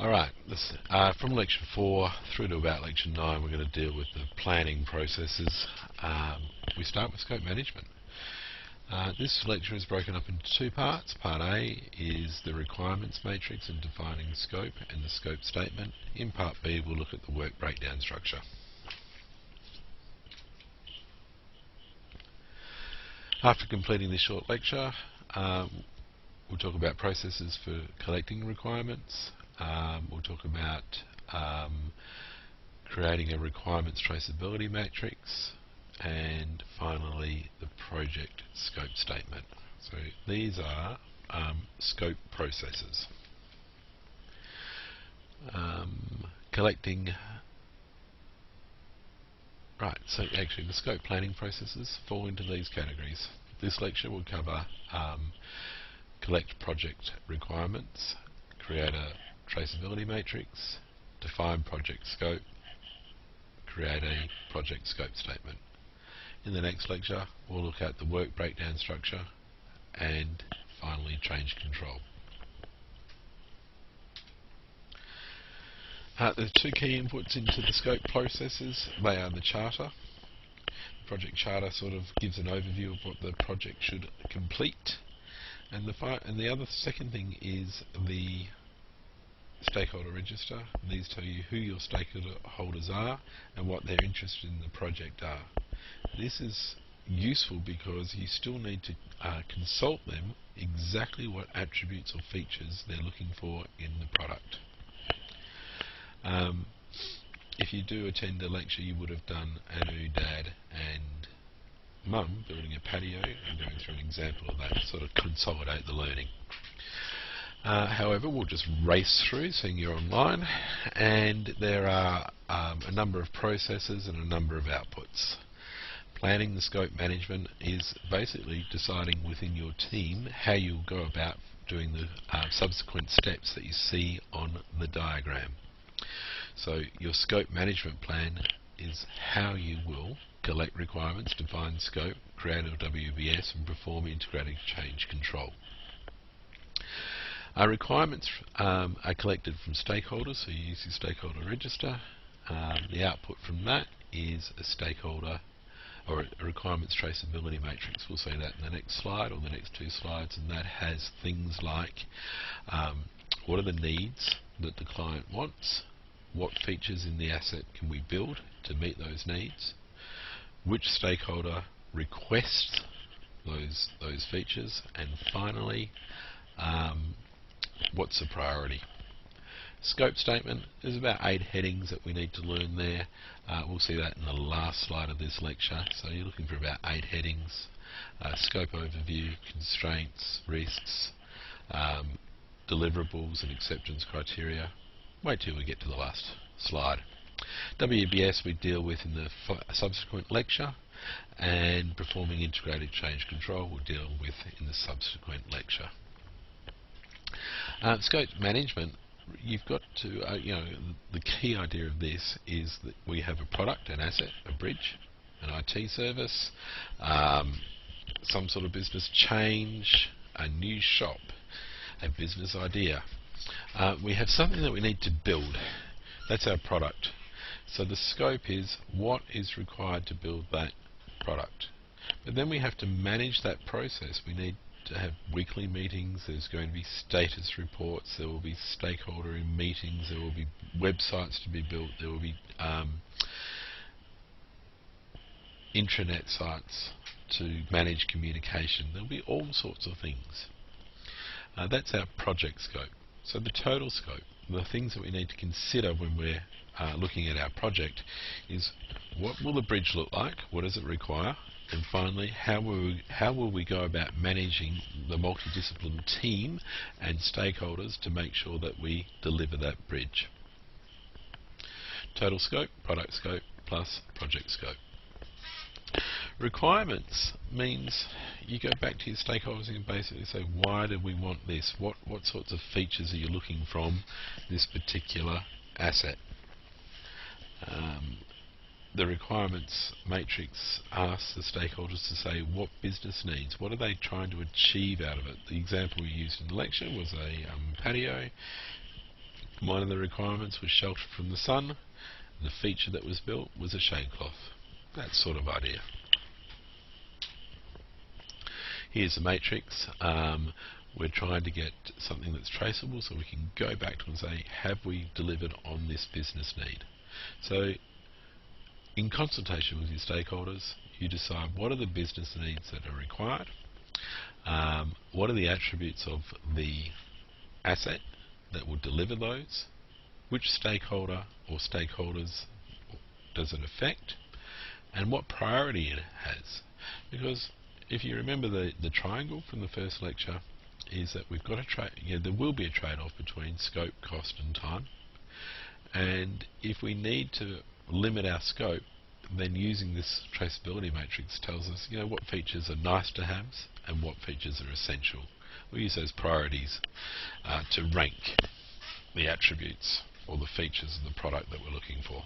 Alright, from lecture 4 through to about lecture 9 we're going to deal with the planning processes. We start with scope management. This lecture is broken up into two parts. Part A is the requirements matrix and defining scope and the scope statement. In Part B we'll look at the work breakdown structure. After completing this short lecture, we'll talk about processes for collecting requirements. We'll talk about creating a requirements traceability matrix, and finally the project scope statement. So these are scope processes. So actually the scope planning processes fall into these categories. This lecture will cover collect project requirements, create a traceability matrix, define project scope, create a project scope statement. In the next lecture we'll look at the work breakdown structure and finally change control. There's two key inputs into the scope processes. They are the charter. The project charter sort of gives an overview of what the project should complete, and the other second thing is the stakeholder register. These tell you who your stakeholders are and what their interested in the project are. This is useful because you still need to consult them exactly what attributes or features they're looking for in the product. If you do attend a lecture, you would have done Anu, Dad and Mum building a patio and going through an example of that to sort of consolidate the learning. However, we'll just race through, seeing you're online, and there are a number of processes and a number of outputs. Planning the scope management is basically deciding within your team how you'll go about doing the subsequent steps that you see on the diagram. So your scope management plan is how you will collect requirements, define scope, create a WBS and perform integrated change control. Our requirements are collected from stakeholders, so you use your stakeholder register. The output from that is a stakeholder or a requirements traceability matrix. We'll see that in the next slide or the next two slides, and that has things like what are the needs that the client wants, what features in the asset can we build to meet those needs, which stakeholder requests those features, and finally what's the priority. Scope statement, there's about 8 headings that we need to learn there. We'll see that in the last slide of this lecture. So you're looking for about 8 headings. Scope overview, constraints, risks, deliverables and acceptance criteria. Wait till we get to the last slide. WBS we deal with in the subsequent lecture, and performing integrated change control we'll deal with in the subsequent lecture. Scope management, you've got to, the key idea of this is that we have a product, an asset, a bridge, an IT service, some sort of business change, a new shop, a business idea. We have something that we need to build. That's our product. So the scope is what is required to build that product. But then we have to manage that process. We need to have weekly meetings, there's going to be status reports, there will be stakeholder meetings, there will be websites to be built, there will be intranet sites to manage communication. There will be all sorts of things. That's our project scope. So the total scope, the things that we need to consider when we're looking at our project is what will the bridge look like, what does it require, and finally how will we go about managing the multidisciplinary team and stakeholders to make sure that we deliver that bridge. Total scope, product scope plus project scope. Requirements means you go back to your stakeholders and basically say, why do we want this? What sorts of features are you looking from this particular asset? The requirements matrix asks the stakeholders to say what business needs, what are they trying to achieve out of it. The example we used in the lecture was a patio. One of the requirements was shelter from the sun. The feature that was built was a shade cloth. That sort of idea. Here's the matrix. We're trying to get something that's traceable so we can go back to and say, have we delivered on this business need? So in consultation with your stakeholders, you decide what are the business needs that are required, what are the attributes of the asset that will deliver those, which stakeholder or stakeholders does it affect, and what priority it has. Because if you remember the triangle from the first lecture, is that we've got there will be a trade-off between scope, cost and time. And if we need to limit our scope, then using this traceability matrix tells us, what features are nice to haves and what features are essential. We use those priorities to rank the attributes or the features of the product that we're looking for.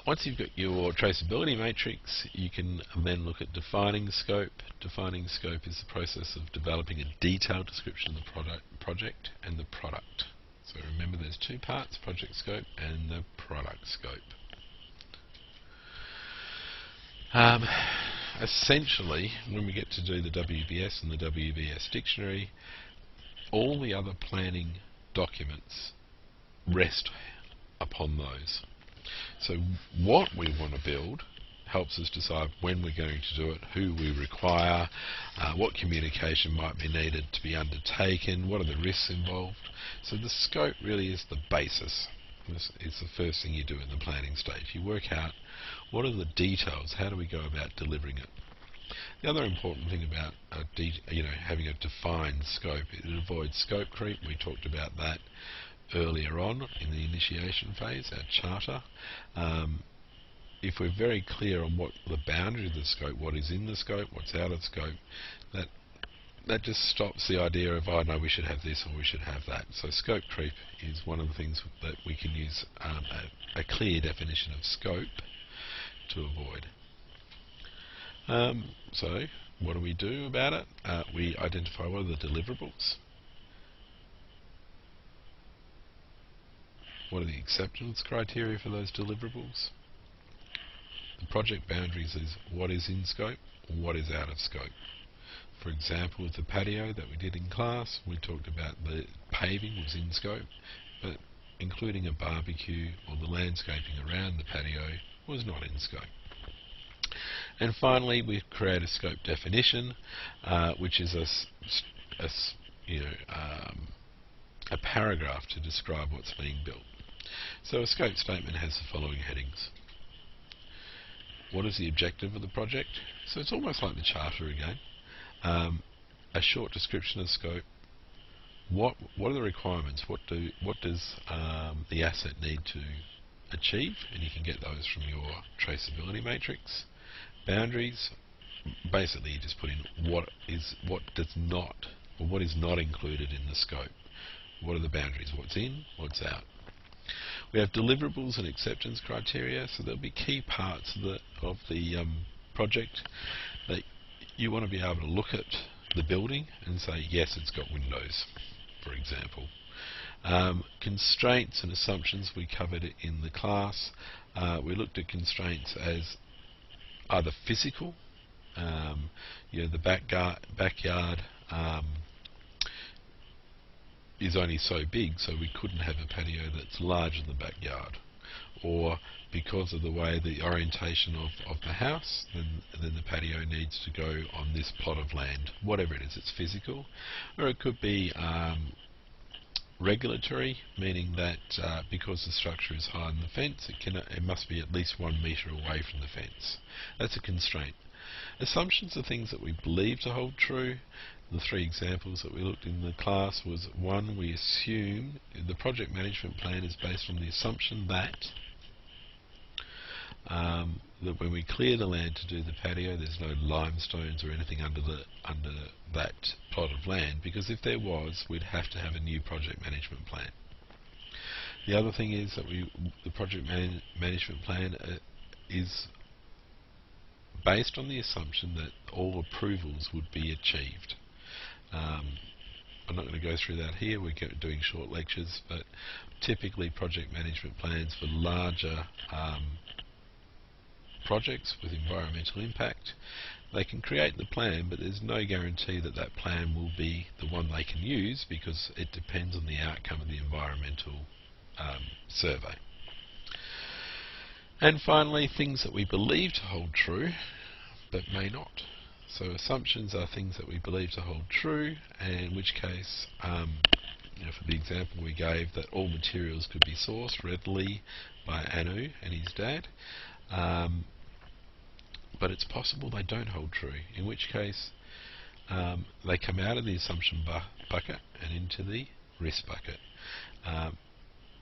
Once you've got your traceability matrix, you can then look at defining scope. Defining scope is the process of developing a detailed description of the project and the product. So remember, there's two parts, project scope and the product scope. Essentially, when we get to do the WBS and the WBS dictionary, all the other planning documents rest upon those. So what we want to build helps us decide when we're going to do it, who we require, what communication might be needed to be undertaken, what are the risks involved. So the scope really is the basis. This is the first thing you do in the planning stage. You work out what are the details, how do we go about delivering it. The other important thing about having a defined scope, it avoids scope creep. We talked about that earlier on in the initiation phase, our charter. If we're very clear on what the boundary of the scope, what is in the scope, what's out of scope, that just stops the idea of, oh no, we should have this or we should have that. So scope creep is one of the things that we can use a clear definition of scope to avoid. So what do we do about it? We identify what are the deliverables, what are the acceptance criteria for those deliverables. The project boundaries is what is in scope, what is out of scope. For example, with the patio that we did in class, we talked about the paving was in scope, but including a barbecue or the landscaping around the patio was not in scope. And finally, we create a scope definition, which is a paragraph to describe what's being built. So a scope statement has the following headings. What is the objective of the project? So it's almost like the charter again. A short description of scope. What are the requirements? What does the asset need to achieve? And you can get those from your traceability matrix. Boundaries. Basically, you just put in what is not included in the scope. What are the boundaries? What's in? What's out? We have deliverables and acceptance criteria, so there'll be key parts of the project that you want to be able to look at the building and say, yes, it's got windows, for example. Constraints and assumptions we covered in the class. We looked at constraints as either physical, the backyard is only so big, so we couldn't have a patio that's larger than the backyard, or because of the way the orientation of the house, then the patio needs to go on this plot of land. Whatever it is, it's physical, or it could be regulatory, meaning that because the structure is higher than the fence, it must be at least 1 metre away from the fence. That's a constraint. Assumptions are things that we believe to hold true. The 3 examples that we looked in the class was 1, we assume the project management plan is based on the assumption that when we clear the land to do the patio, there's no limestones or anything under that plot of land, because if there was, we'd have to have a new project management plan. The other thing is that the project management plan is based on the assumption that all approvals would be achieved. I'm not going to go through that here, we're doing short lectures, but typically project management plans for larger projects with environmental impact, they can create the plan, but there's no guarantee that that plan will be the one they can use, because it depends on the outcome of the environmental survey. And finally, things that we believe to hold true but may not. So assumptions are things that we believe to hold true, and in which case, for the example we gave, that all materials could be sourced readily by Anu and his dad, but it's possible they don't hold true, in which case they come out of the assumption bucket and into the risk bucket.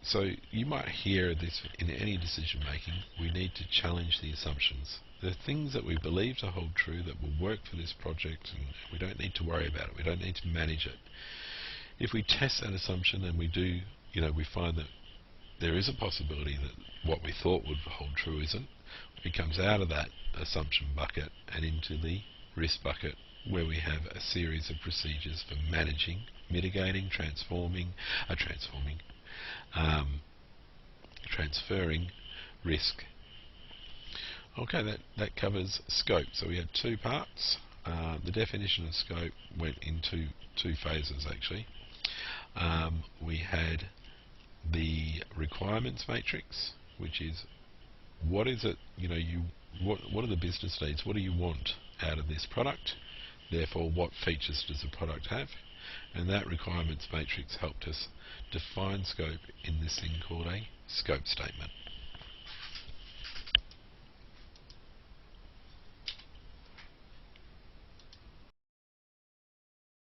So you might hear this in any decision making, we need to challenge the assumptions. The things that we believe to hold true that will work for this project, and we don't need to worry about it, we don't need to manage it. If we test that assumption and we do, we find that there is a possibility that what we thought would hold true isn't, it comes out of that assumption bucket and into the risk bucket, where we have a series of procedures for managing, mitigating, transferring risk. Okay, that covers scope. So we had two parts. The definition of scope went into two phases actually. We had the requirements matrix, which is what is it, what are the business needs, what do you want out of this product, therefore what features does the product have, and that requirements matrix helped us define scope in this thing called a scope statement.